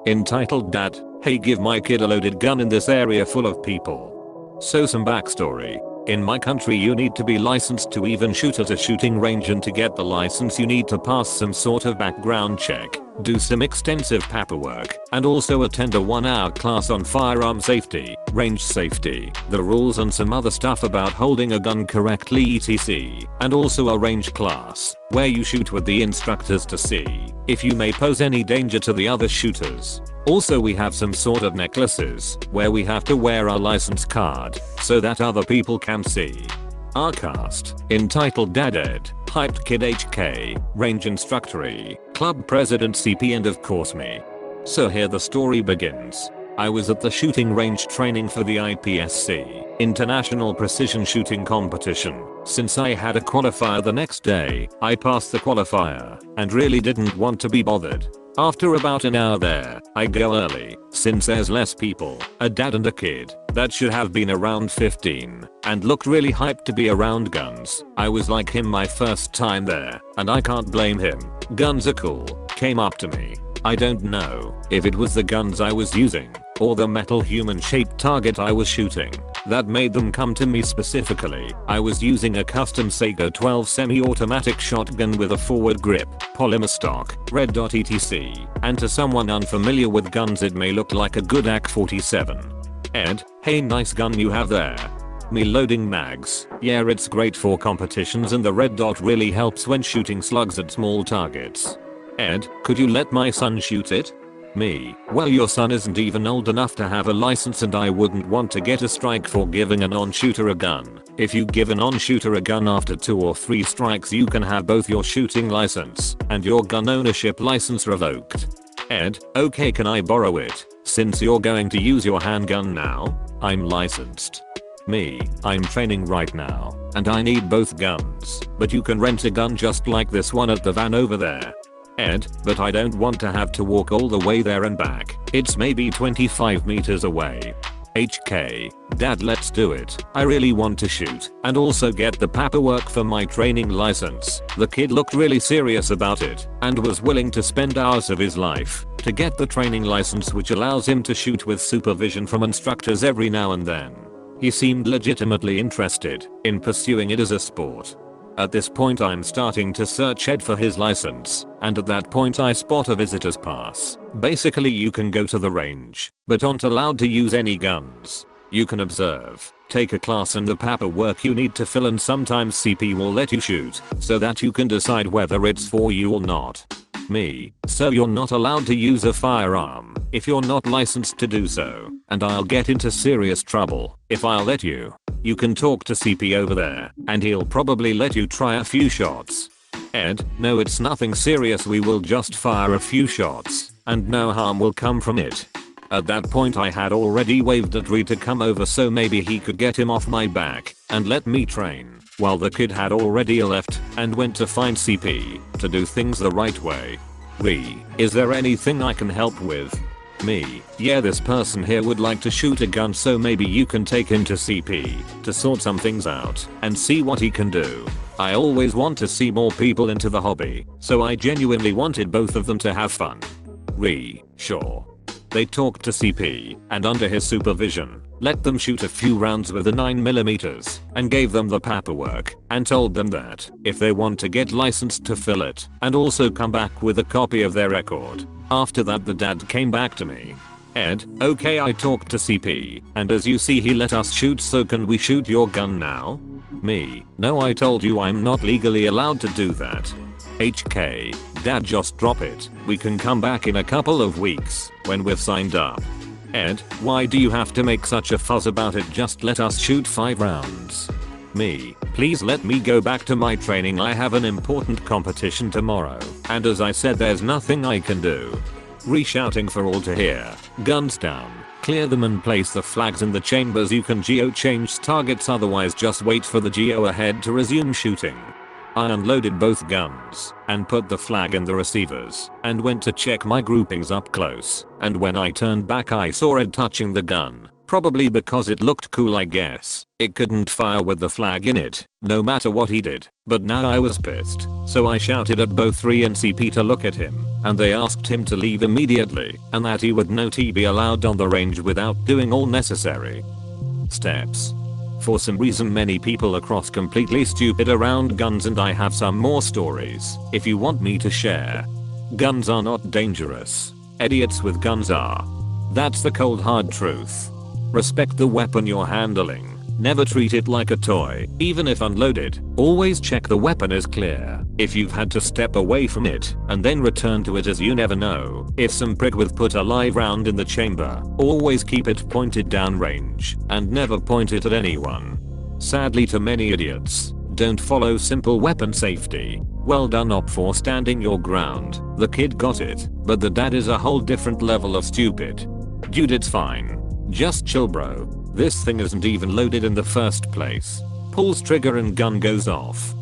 Entitled Dad, hey, give my kid a loaded gun in this area full of people. So some backstory. In my country you need to be licensed to even shoot at a shooting range, and to get the license you need to pass some sort of background check, do some extensive paperwork, and also attend a 1-hour class on firearm safety, range safety, the rules and some other stuff about holding a gun correctly etc. And also a range class, where you shoot with the instructors to see if you may pose any danger to the other shooters. Also we have some sort of necklaces where we have to wear our license card so that other people can see. Our cast, entitled Dad Ed, hyped kid HK, range instructor, club president CP, and of course me. So here the story begins. I was at the shooting range training for the IPSC, International Precision Shooting Competition. Since I had a qualifier the next day, I passed the qualifier and really didn't want to be bothered. After about an hour there, I go early, since there's less people, a dad and a kid that should have been around 15 and looked really hyped to be around guns. I was like him my first time there, and I can't blame him. Guns are cool. Came up to me. I don't know if it was the guns I was using or the metal human shaped target I was shooting that made them come to me specifically. I was using a custom Saigo 12 semi-automatic shotgun with a forward grip, polymer stock, red dot etc. And to someone unfamiliar with guns it may look like a good AK-47. Ed, hey, nice gun you have there. Me, loading mags. Yeah, it's great for competitions and the red dot really helps when shooting slugs at small targets. Ed, could you let my son shoot it? Me, well, your son isn't even old enough to have a license and I wouldn't want to get a strike for giving a non-shooter a gun. If you give a non-shooter a gun after 2 or 3 strikes you can have both your shooting license and your gun ownership license revoked. Ed, okay, can I borrow it since you're going to use your handgun now? I'm licensed. Me, I'm training right now and I need both guns, but you can rent a gun just like this one at the van over there. Ed, but I don't want to have to walk all the way there and back. It's maybe 25 meters away. HK, Dad, let's do it. I really want to shoot and also get the paperwork for my training license. The kid looked really serious about it and was willing to spend hours of his life to get the training license, which allows him to shoot with supervision from instructors every now and then. He seemed legitimately interested in pursuing it as a sport. At this point I'm starting to search Ed for his license, and at that point I spot a visitor's pass. Basically you can go to the range, but aren't allowed to use any guns. You can observe, take a class and the paperwork you need to fill, and sometimes CP will let you shoot, so that you can decide whether it's for you or not. Me, so you're not allowed to use a firearm if you're not licensed to do so, and I'll get into serious trouble if I'll let you. You can talk to CP over there and he'll probably let you try a few shots. Ed, no, it's nothing serious, we will just fire a few shots and no harm will come from it. At that point I had already waved at Reed to come over so maybe he could get him off my back and let me train, while the kid had already left and went to find CP to do things the right way. Ree, is there anything I can help with? Me, yeah, this person here would like to shoot a gun, so maybe you can take him to CP to sort some things out and see what he can do. I always want to see more people into the hobby, so I genuinely wanted both of them to have fun. Ree, sure. They talked to CP and under his supervision let them shoot a few rounds with the 9mm and gave them the paperwork and told them that if they want to get licensed to fill it and also come back with a copy of their record. After that the dad came back to me. Ed, okay, I talked to CP and as you see he let us shoot, so can we shoot your gun now? Me, no, I told you I'm not legally allowed to do that. HK, Dad, just drop it. We can come back in a couple of weeks when we've signed up. Ed, why do you have to make such a fuss about it? Just let us shoot 5 rounds. Me, please let me go back to my training. I have an important competition tomorrow, and as I said, there's nothing I can do. Re-shouting for all to hear. Guns down. Clear them and place the flags in the chambers. You can geo-change targets, otherwise just wait for the geo ahead to resume shooting. I unloaded both guns and put the flag in the receivers and went to check my groupings up close, and when I turned back I saw Ed touching the gun. Probably because it looked cool, I guess. It couldn't fire with the flag in it, no matter what he did. But now I was pissed, so I shouted at both 3 and CP to look at him, and they asked him to leave immediately, and that he would not be allowed on the range without doing all necessary steps. For some reason many people are completely stupid around guns, and I have some more stories if you want me to share. Guns are not dangerous. Idiots with guns are. That's the cold hard truth. Respect the weapon you're handling. Never treat it like a toy, even if unloaded. Always check the weapon is clear. If you've had to step away from it and then return to it, as you never know if some prick with put a live round in the chamber. Always keep it pointed down range and never point it at anyone. Sadly, to many idiots don't follow simple weapon safety. Well done op for standing your ground. The kid got it, but the dad is a whole different level of stupid. Dude, it's fine. Just chill, bro. This thing isn't even loaded in the first place. Pulls trigger and gun goes off.